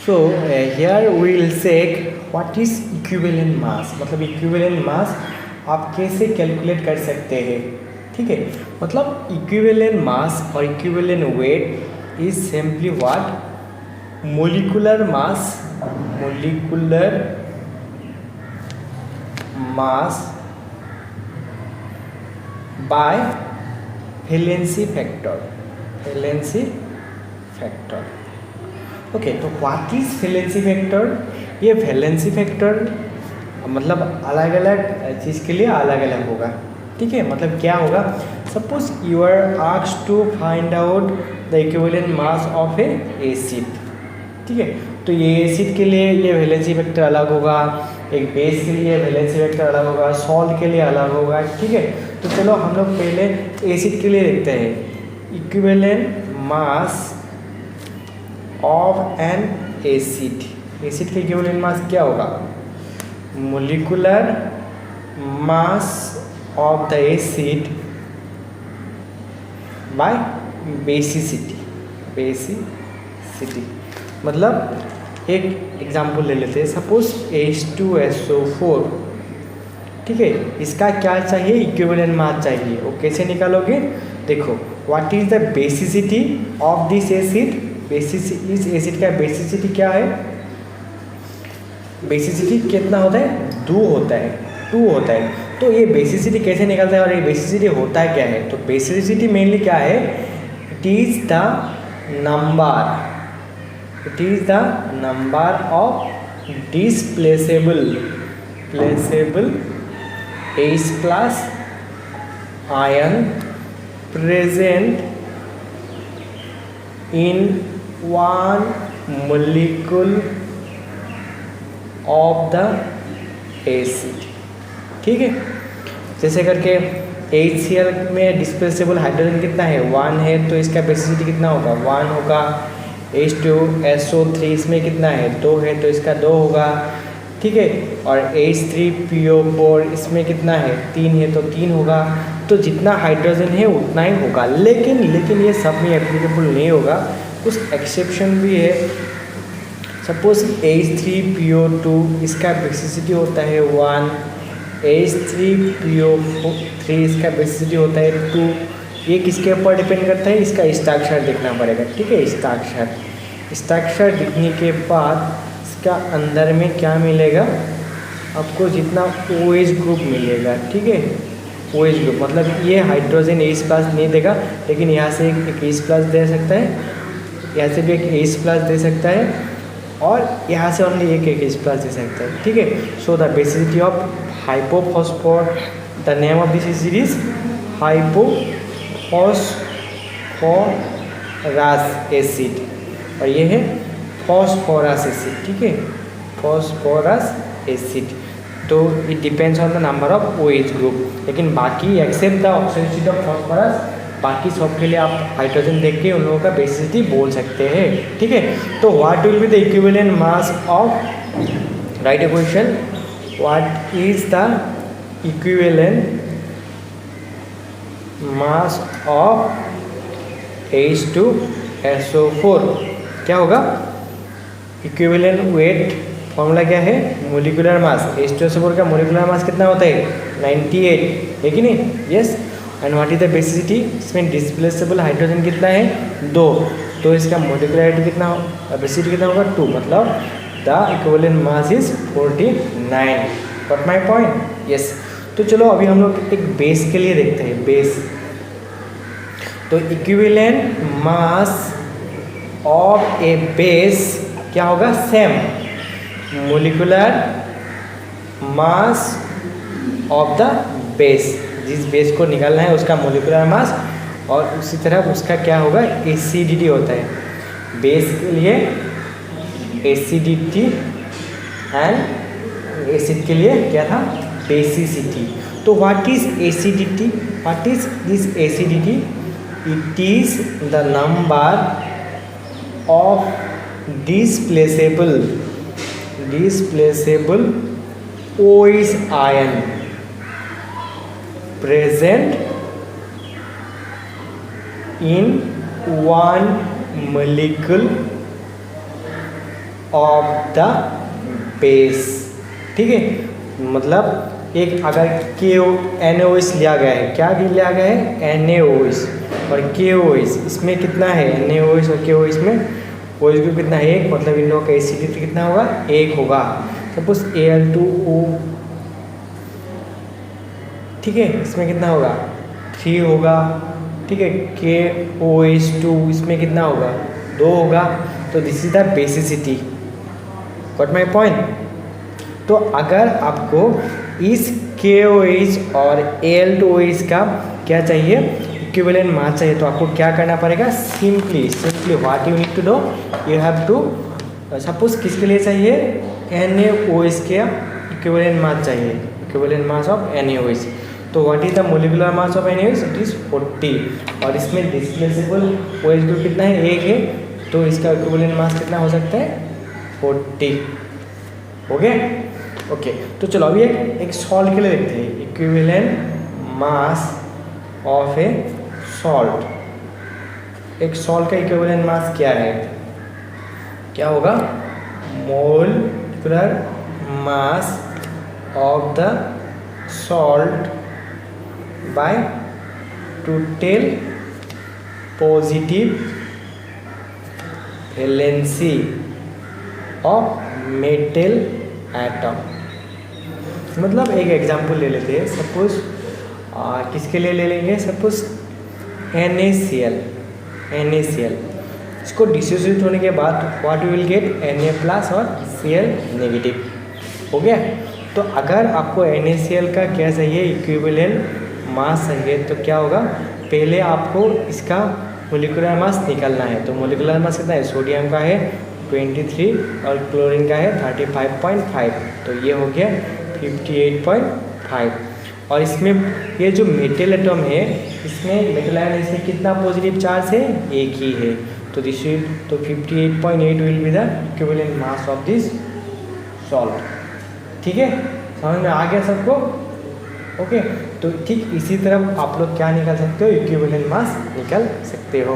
So here we will check what is equivalent mass, मतलब equivalent mass आप कैसे calculate कर सकते हैं, ठीक है। मतलब equivalent mass और equivalent weight is simply what, molecular mass by valency factor। Okay, तो व्हाट इज वैलेंसी फैक्टर? ये वैलेंसी फैक्टर मतलब अलग अलग चीज़ के लिए अलग अलग होगा, ठीक है। मतलब क्या होगा, suppose you are asked to find out the equivalent mass of a acid, ठीक है। तो ये एसिड के लिए ये वैलेंसी फैक्टर अलग होगा, एक बेस के लिए वैलेंसी फैक्टर अलग होगा, सॉल्ट के लिए अलग होगा, ठीक है। तो चलो हम लोग पहले एसिड के लिए देखते हैं। Equivalent mass of N acid के इक्विवेलेंट मास क्या होगा, molecular mass of the acid by basicity. मतलब एक एग्जांपल ले लेते हैं, सपोज H2SO4, ठीक है। इसका क्या चाहिए, इक्विवेलेंट मास चाहिए। वो कैसे निकालोगे, देखो what is the basicity of this acid. इस एसिड का बेसिसिटी क्या है, बेसिसिटी कितना होता है, 2 होता है। तो ये बेसिसिटी कैसे निकलता है और ये बेसिसिटी होता है क्या है, तो बेसिसिटी मेनली क्या है, it is the number of displaceable H+ ion present in one molecule of the acid, ठीक है। जैसे करके HCl में डिस्प्लेसेबल हाइड्रोजन कितना है, 1 है, तो इसका बेसिसिटी कितना होगा, 1 होगा। H2SO3 इसमें कितना है, 2 है, तो इसका 2 होगा, ठीक है। और H3PO4 इसमें कितना है, 3 है, तो 3 होगा। तो जितना हाइड्रोजन है उतना ही होगा, लेकिन ये सब में एप्लीकेबल नहीं होगा, कुछ एक्सेप्शन भी है। सपोज H3PO2 इसका बेसिसिटी होता है 1, H3PO3 इसका बेसिसिटी होता है 2। ये किसके ऊपर डिपेंड करता है, इसका स्ट्रक्चर देखना पड़ेगा, ठीक है। स्ट्रक्चर दिखने के बाद इसका अंदर में क्या मिलेगा आपको, जितना OH ग्रुप मिलेगा, ठीक है। OH ग्रुप मतलब ये हाइड्रोजन H+ नहीं देगा, लेकिन यहाँ से एक H+ दे सकता है, यहाँ से भी एक H+ दे सकता है, और यहाँ से ओनली एक H+ दे सकता है, ठीक है। So the basicity of hypophosphor, the name of this acid is hypophosphorous acid, और ये है फॉस्फोरस एसिड, ठीक है, फॉस्फोरस एसिड। तो it depends on the number of OH group, लेकिन बाकी except the oxidation of phosphorus, बाकी सब के लिए आप हाइड्रोजन देख के उन लोगों का बेसिसिटी बोल सकते हैं, ठीक है। तो what will be the equivalent mass of, right A question, what is the equivalent mass of H2SO4, क्या होगा, इक्विवेलेंट वेट फॉर्मूला क्या है, मोलिकुलर मास। H2SO4 का मोलिकुलर मास कितना होता है, 98, है कि नहीं, yes. And what is the basicity, इसमें डिस्प्लेसेबल हाइड्रोजन कितना है, 2, तो इसका मोलिकुलरिटी कितना, बेसिसिटी कितना होगा, 2, मतलब the equivalent mass is 49। Got my point, yes. तो चलो अभी हम लोग एक बेस के लिए देखते हैं, बेस। तो equivalent mass of A base क्या होगा, same molecular mass of the base, जिस बेस को निकालना है उसका मोलिकुलर मास, और उसी तरह उसका क्या होगा, एसिडिटी होता है। बेस के लिए एसिडिटी एंड एसिड के लिए क्या था, बेसिसिटी। तो what is acidity, what is this acidity, it is the number of displaceable OH ion present in one molecule of the base. ठीक है, मतलब एक अगर NaOH लिया गया है, क्या लिया गया है NaOH और KOH, इसमें कितना है NaOH और KOH में OH ग्रुप कितना है 1, मतलब इन लोगों का एसिडिटी कितना होगा 1 होगा। सपोज Al2O, ठीक है, इसमें कितना होगा 3 होगा। ठीक है, KOH2 इसमें कितना होगा 2 होगा। तो this is the basicity, got my point. तो अगर आपको इस KOH और Al2OH का क्या चाहिए इक्विवेलेंट मास चाहिए, तो आपको क्या करना पड़ेगा, simply what you need to do, you have to suppose किसके लिए चाहिए NaOH के इक्विवेलेंट मास चाहिए, इक्विवेलेंट मास ऑफ NaOH। तो what is the molecular mass of NaOH, it is 40 और इसमें डिस्प्लेसेबल OH ग्रुप कितना है 1 है, तो इसका इक्विवेलेंट मास कितना हो सकता है 40। हो गया, ओके। तो चलो अभी एक सॉल्ट के लिए देखते हैं, equivalent mass of A salt. एक सॉल्ट का इक्विवेलेंट मास क्या है, क्या होगा, molecular mass of the salt by total positive valency of metal atom. मतलब एक एग्जांपल ले लेते हैं, सपोज किसके लिए ले लेंगे, सपोज NaCl। इसको डिसोसिएट होने के बाद what you will get Na+ और Cl नेगेटिव। हो गया। तो अगर आपको NaCl का क्या चाहिए इक्विवेलेंट मास चाहिए, तो क्या होगा, पहले आपको इसका मोलिकुलर मास निकालना है। तो मोलिकुलर मास कितना है, सोडियम का है 23 और क्लोरीन का है 35.5, तो ये हो गया 58.5। और इसमें ये जो मेटल एटम है, इसमें मेटल आयन, इसमें कितना पॉजिटिव चार्ज है, एक ही है। तो दिस विल, तो 58.8 will be the equivalent mass of this salt. ठीक है, समझ में आ गया सबको, ओके। तो ठीक इसी तरह आप लोग क्या निकाल सकते हो, इक्विवेलेंट मास निकाल सकते हो।